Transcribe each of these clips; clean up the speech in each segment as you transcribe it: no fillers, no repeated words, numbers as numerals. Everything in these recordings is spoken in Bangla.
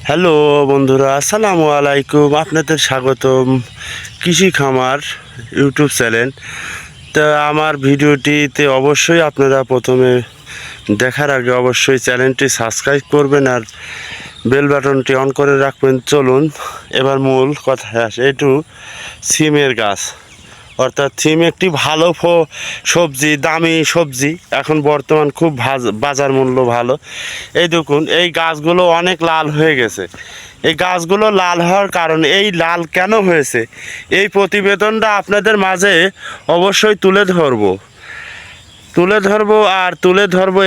হ্যালো বন্ধুরা, আসসালামু আলাইকুম। আপনাদের স্বাগতম কৃষি খামার ইউটিউব চ্যানেল। তা আমার ভিডিওটিতে অবশ্যই আপনারা প্রথমে দেখার আগে অবশ্যই চ্যানেলটি সাবস্ক্রাইব করবেন আর বেল বাটনটি অন করে রাখবেন। চলুন এবার মূল কথায় আসে। একটু সিমের গাছ, অর্থাৎ সিম একটি ভালো সবজি, দামি সবজি। এখন বর্তমান খুব বাজার মূল্য ভালো। এই দেখুন, এই গাছগুলো অনেক লাল হয়ে গেছে। এই গাছগুলো লাল হওয়ার কারণে, এই লাল কেন হয়েছে, এই প্রতিবেদনটা আপনাদের মাঝে অবশ্যই তুলে ধরবো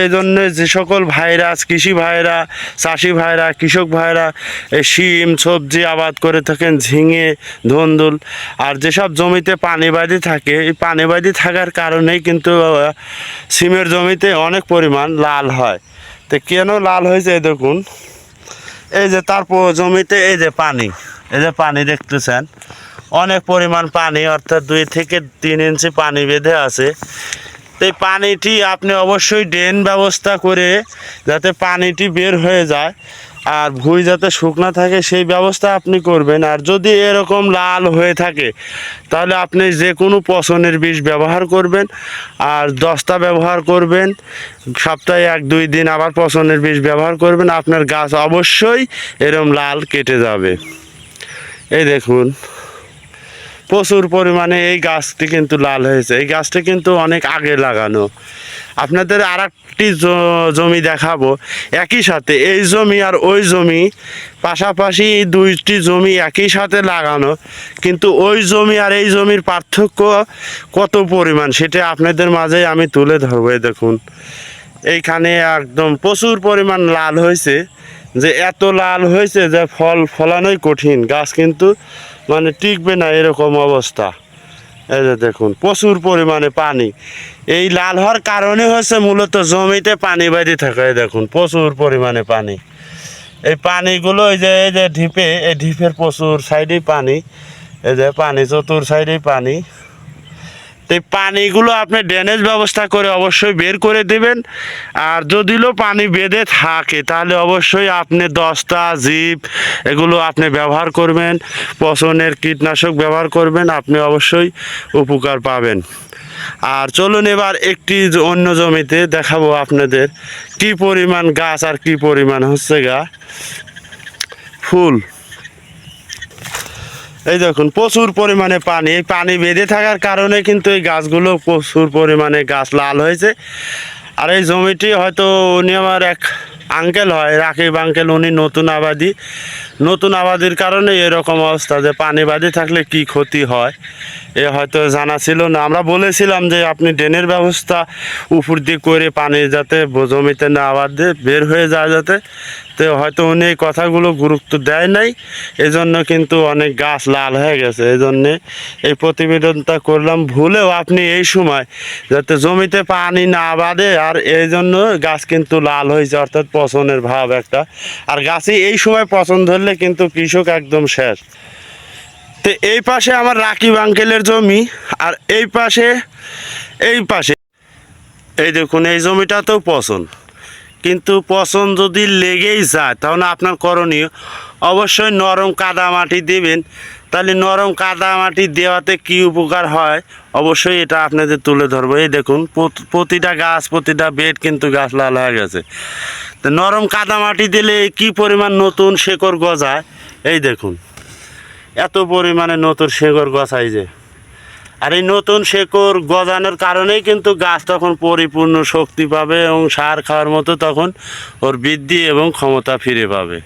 এই জন্য যে সকল ভাইরা, কৃষি ভাইরা, চাষি ভাইরা, কৃষক ভাইরা এই শিম সবজি আবাদ করে থাকেন, ঝিঙে, ধুন্দুল, আর যেসব জমিতে পানিবাদি থাকে, এই পানিবাদি থাকার কারণেই কিন্তু সিমের জমিতে অনেক পরিমাণ লাল হয়। তো কেন লাল হয়েছে এই দেখুন, এই যে তারপর জমিতে এই যে পানি দেখতেছেন, অনেক পরিমাণ পানি, অর্থাৎ 2 থেকে 3 ইঞ্চি পানি বেঁধে আছে। এই পানিটি আপনি অবশ্যই ড্রেন ব্যবস্থা করে যাতে পানিটি বের হয়ে যায় আর ভুঁই যাতে শুকনো থাকে সেই ব্যবস্থা আপনি করবেন। আর যদি এরকম লাল হয়ে থাকে তাহলে আপনি যে কোনো পচনের বিষ ব্যবহার করবেন আর দস্তা ব্যবহার করবেন। সপ্তাহে 1-2 দিন আবার পচনের বিষ ব্যবহার করবেন, আপনার গাছ অবশ্যই এরকম লাল কেটে যাবে। এই দেখুন, প্রচুর পরিমাণে এই গাছটি কিন্তু লাল হয়েছে। এই গাছটি কিন্তু অনেক আগে লাগানো। আপনাদের আর একটি জমি দেখাবো, একই সাথে এই জমি আর ওই জমি পাশাপাশি, 2টি জমি একই সাথে লাগানো, কিন্তু ওই জমি আর এই জমির পার্থক্য কত পরিমাণ সেটা আপনাদের মাঝে আমি তুলে ধরবো। দেখুন, এইখানে একদম প্রচুর পরিমাণ লাল হয়েছে, যে এত লাল হয়েছে যে ফলানোই কঠিন, গাছ কিন্তু মানে টিকবে না, এরকম অবস্থা। এই যে দেখুন, প্রচুর পরিমাণে পানি। এই লাল হওয়ার কারণে হচ্ছে মূলত জমিতে পানি বাইরে থাকে। দেখুন, প্রচুর পরিমাণে পানি। এই পানিগুলো এই যে ঢিপে, এই ঢিপের প্রচুর সাইডেই পানি, এই যে পানি, চতুর সাইডেই পানি। এই পানিগুলো আপনি ড্রেনেজ ব্যবস্থা করে অবশ্যই বের করে দেবেন। আর যদিও পানি বেঁধে থাকে তাহলে অবশ্যই আপনি দস্তা, জিপ এগুলো আপনি ব্যবহার করবেন, পচনের কীটনাশক ব্যবহার করবেন, আপনি অবশ্যই উপকার পাবেন। আর চলুন এবার একটি অন্য জমিতে দেখাবো আপনাদের কি পরিমাণ গাছ আর কি পরিমাণ হচ্ছে ফুল। এই দেখুন, প্রচুর পরিমাণে পানি। এই পানি বেঁধে থাকার কারণে কিন্তু এই গাছগুলো প্রচুর পরিমাণে গাছ লাল হয়েছে। আর এই জমিটি হয়তো উনি আমার এক আঙ্কেল হয়, রাকিব আঙ্কেল, উনি নতুন আবাদির কারণে এরকম অবস্থা, যে পানি বাঁধে থাকলে কি ক্ষতি হয় এ হয়তো জানা ছিল না। আমরা বলেছিলাম যে আপনি ড্রেনের ব্যবস্থা উপর দিয়ে করে পানি যাতে জমিতে না বাঁধে বের হয়ে যায় যাতে, তো হয়তো উনি এই কথাগুলো গুরুত্ব দেয় নাই, এজন্য কিন্তু অনেক গাছ লাল হয়ে গেছে। এই জন্যে এই প্রতিবেদনটা করলাম। ভুলেও আপনি এই সময় যাতে জমিতে পানি না বাঁধে, আর এই জন্য গাছ কিন্তু লাল হয়েছে, অর্থাৎ পচনের ভাব একটা। আর গাছে এই সময় পচন ধরলে কিন্তু কৃষক একদম শেষ। তো এই পাশে আমার রাকিব আঙ্কেলের জমি, আর এই পাশে এই দেখুন, এই জমিটাতেও পচন। কিন্তু পচন যদি লেগেই যায় তাহলে আপনার করণীয় অবশ্যই নরম কাদা মাটি দেবেন। তাহলে নরম কাদা মাটি দেওয়াতে কি উপকার হয় অবশ্যই এটা আপনাদের তুলে ধরবো। এই দেখুন, প্রতিটা গাছ, প্রতিটা বেড কিন্তু গাছ লাল হয়ে গেছে। তো নরম কাদা মাটি দিলে কি পরিমাণ নতুন শেকড় গজায়, এই দেখুন এত পরিমাণে নতুন শেকড় গজায় যে। আর এই নতুন শেকড় গজানোর কারণেই কিন্তু গাছ তখন পরিপূর্ণ শক্তি পাবে এবং সার খাওয়ার মতো তখন ওর বৃদ্ধি এবং ক্ষমতা ফিরে পাবে।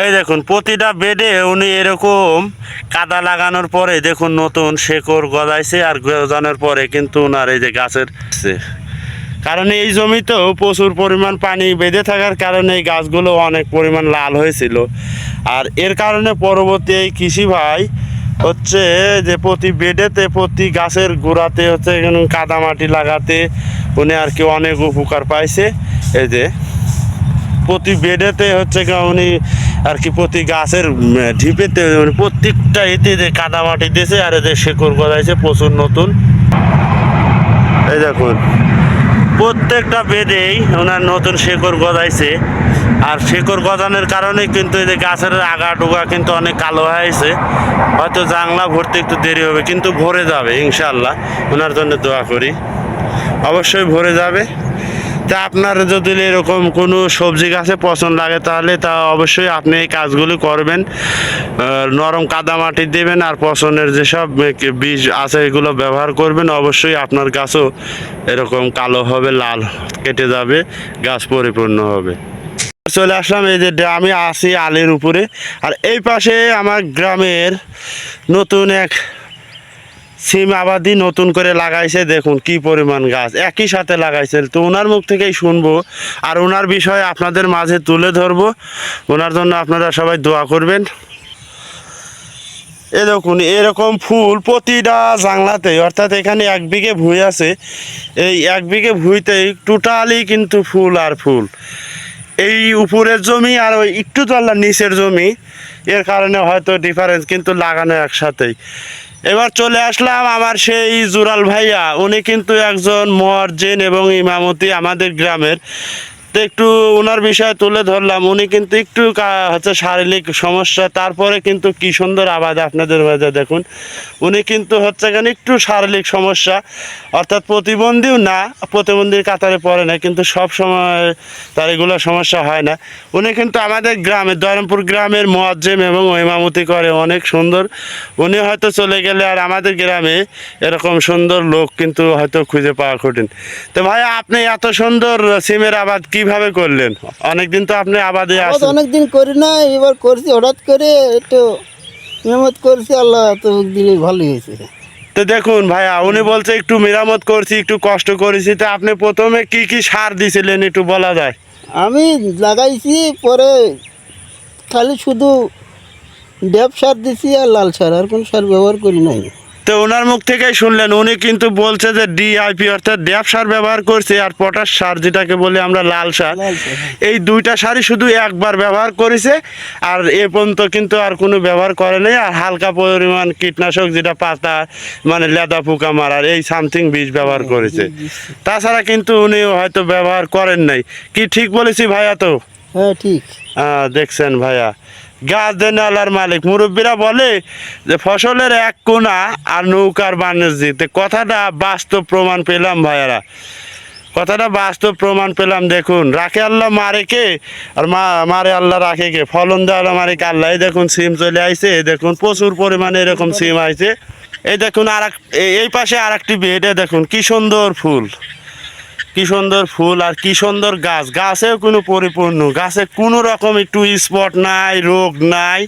এই দেখুন, প্রতিটা বেডে উনি এরকম কাদা লাগানোর পরে দেখুন নতুন শেকড় গজাইছে, আর গজানোর পরে কিন্তু ওনার এই যে গাছের, কারণ এই জমিতেও প্রচুর পরিমাণ পানি বেঁধে থাকার কারণে এই গাছগুলো অনেক পরিমাণ লাল হয়েছিল। আর এর কারণে পরবর্তী এই কৃষি ভাই হচ্ছে যে প্রতি বেডেতে, প্রতি গাছের গোড়াতে হচ্ছে কাদা মাটি লাগাতে উনি আর কি অনেক উপকার পাইছে। এই যে প্রতি বেডেতে হচ্ছে উনি আর কি প্রতি গাছের ঢিপেতে প্রত্যেকটা এতে যে কাদা মাটি দিয়েছে, আর এদের শেকড় গজাইছে প্রচুর নতুন। এই দেখুন, প্রত্যেকটা বেডেই ওনার নতুন শেকড় গজাইছে। আর শেকড় গজানোর কারণে কিন্তু এই যে গাছের আগা ডোগা কিন্তু অনেক কালো হয়েছে, হয়তো জাংলা ভরতে একটু দেরি হবে কিন্তু ভরে যাবে ইনশাআল্লাহ। ওনার জন্য দোয়া করি, অবশ্যই ভরে যাবে। তা আপনার যদি এরকম কোনো সবজি গাছে পছন্দ লাগে তাহলে তা অবশ্যই আপনি এই কাজগুলি করবেন। নরম কাদা মাটি দেবেন আর পচনের যেসব বীজ আছে এগুলো ব্যবহার করবেন, অবশ্যই আপনার গাছও এরকম কালো হবে, লাল কেটে যাবে, গাছ পরিপূর্ণ হবে। চলে আসলাম এই যে আমি আছি আলের উপরে, আর এই পাশে আমার গ্রামের নতুন এক সিম আবাদি নতুন করে লাগাইছে, দেখুন কি পরিমাণ গাছ একই সাথে লাগাইছে। তো ওনার মুখ থেকেই শুনবো আর ওনার বিষয়ে আপনাদের মাঝে তুলে ধরবো। ওনার জন্য আপনারা সবাই দোয়া করবেন। এ দেখুন এরকম ফুল প্রতিটা জাংলাতে, অর্থাৎ এখানে 1 বিঘে ভুঁই আছে, এই 1 বিঘে ভুঁইতেই টোটালি কিন্তু ফুল আর ফুল। এই উপরের জমি আর ওই একটু তলার নিচের জমি, এর কারণে হয়তো ডিফারেন্স, কিন্তু লাগানো একসাথেই। এবার চলে আসলাম আমার সেই জুরাল ভাইয়া, উনি কিন্তু একজন মুয়াজ্জিন এবং ইমামতি আমাদের গ্রামের। তো একটু ওনার বিষয়ে তুলে ধরলাম। উনি কিন্তু একটু হচ্ছে শারীরিক সমস্যা, তারপরে কিন্তু কি সুন্দর আবাদ আপনাদের মাঝে দেখুন। উনি কিন্তু হচ্ছে কেন একটু শারীরিক সমস্যা, অর্থাৎ প্রতিবন্ধীও না, প্রতিবন্ধীর কাতারে পড়ে না, কিন্তু সব সময় তার এগুলো সমস্যা হয় না। উনি কিন্তু আমাদের গ্রামের দয়রামপুর গ্রামের মুয়াজ্জিম এবং ইমামতি করে, অনেক সুন্দর। উনি হয়তো চলে গেলে আর আমাদের গ্রামে এরকম সুন্দর লোক কিন্তু হয়তো খুঁজে পাওয়া কঠিন। তো ভাই আপনি এত সুন্দর সিমের আবাদ কিভাবে করলেন? অনেকদিন তো আপনি আবাদে আসেন। অনেকদিন করি না, এবার করছি হঠাৎ করে, একটু মেহনত করছি, আল্লাহ তো দিলে ভালোই হয়েছে। তো দেখুন ভাইয়া, উনি বলছে একটু মেরামত করছি, একটু কষ্ট করেছি। তো আপনি প্রথমে কি কি সার দিয়েছিলেন একটু বলা যায়? আমি লাগাইছি, পরে খালি শুধু ড্যাপ সার দিছি আর লাল সার, আর কোনো সার ব্যবহার করি নাই। তো ওনার মুখ থেকেই শুনলেন, উনি কিন্তু বলছে যে ডিআইপি অর্থাৎ ড্যাপ সার ব্যবহার করছে আর পটাশ সার যেটাকে বলি আমরা লাল সার, এই দুইটা সারই শুধু একবার ব্যবহার করেছে, আর এ পর্যন্ত কিন্তু আর কোনো ব্যবহার করে নাই। আর হালকা পরিমাণ কীটনাশক যেটা পাতা মানে লেদা পোকা মারার এই সামথিং বীজ ব্যবহার করেছে, তাছাড়া কিন্তু উনি হয়তো ব্যবহার করেন নাই। কি ঠিক বলেছি ভাইয়া? তো হ্যাঁ ঠিক। দেখছেন ভাইয়া, গাছ দেন আল্লাহর মালিক। মুরব্বীরা বলে যে ফসলের এক কোনা আর নৌকার বাণিজ্যিক, কথাটা বাস্তব প্রমাণ পেলাম ভাইয়ারা, কথাটা বাস্তব প্রমাণ পেলাম। দেখুন রাখে আল্লাহ মারে কে, আর মারে আল্লাহ রাখে কে, ফলন দেয় আল্লাহ মারে কে আল্লাহ। এই দেখুন সিম চলে আইছে, এই দেখুন প্রচুর পরিমাণে এরকম সিম আইছে। এই দেখুন এই পাশে আর একটি বেডে দেখুন কি সুন্দর ফুল, কি সুন্দর ফুল আর কি সুন্দর গাছ, গাছেও কোনো পরিপূর্ণ, গাছে কোনো রকম একটু স্পট নাই, রোগ নাই।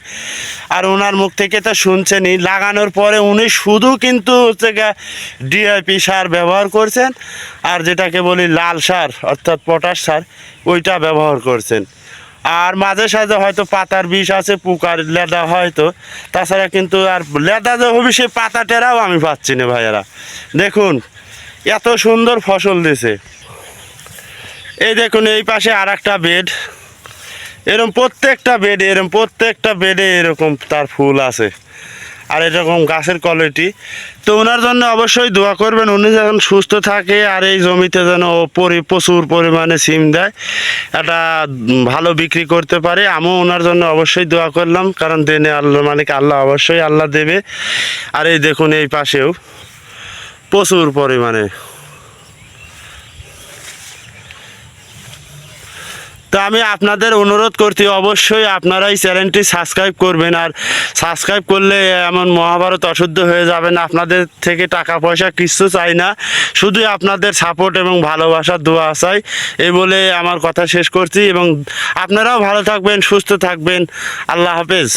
আর ওনার মুখ থেকে তা শুনছেনই, লাগানোর পরে উনি শুধু কিন্তু হচ্ছে ডিআইপি সার ব্যবহার করছেন, আর যেটাকে বলি লাল সার অর্থাৎ পটাশ সার, ওইটা ব্যবহার করছেন। আর মাঝে সাঝে হয়তো পাতার বিষ আছে, পোকার লেদা হয়তো, তাছাড়া কিন্তু আর লেদা যে হবে সে পাতা টেরাও আমি পাচ্ছি না ভাইয়েরা। দেখুন এত সুন্দর ফসল দিছে। এই দেখুন এই পাশে আর একটা বেড, এরকম প্রত্যেকটা বেডে এরকম তার ফুল আছে, আর এরকম গাছের কোয়ালিটি। তো ওনার জন্য অবশ্যই দোয়া করবেন, উনি যখন সুস্থ থাকে আর এই জমিতে যেন প্রচুর পরিমাণে সিম দেয়, এটা ভালো বিক্রি করতে পারে। আমিও ওনার জন্য অবশ্যই দোয়া করলাম, কারণ দেনে আল্লাহ মালিক আল্লাহ, অবশ্যই আল্লাহ দেবে। আর এই দেখুন এই পাশেও প্রচুর পরিমাণে। তো আমি আপনাদের অনুরোধ করছি অবশ্যই আপনারা এই চ্যানেলটি সাবস্ক্রাইব করবেন, আর সাবস্ক্রাইব করলে এমন মহাভারত অশুদ্ধ হয়ে যাবে না। আপনাদের থেকে টাকা পয়সা কিছু চাই না, শুধু আপনাদের সাপোর্ট এবং ভালোবাসার দোয়া চাই। এই বলে আমার কথা শেষ করছি, এবং আপনারাও ভালো থাকবেন, সুস্থ থাকবেন। আল্লাহ হাফেজ।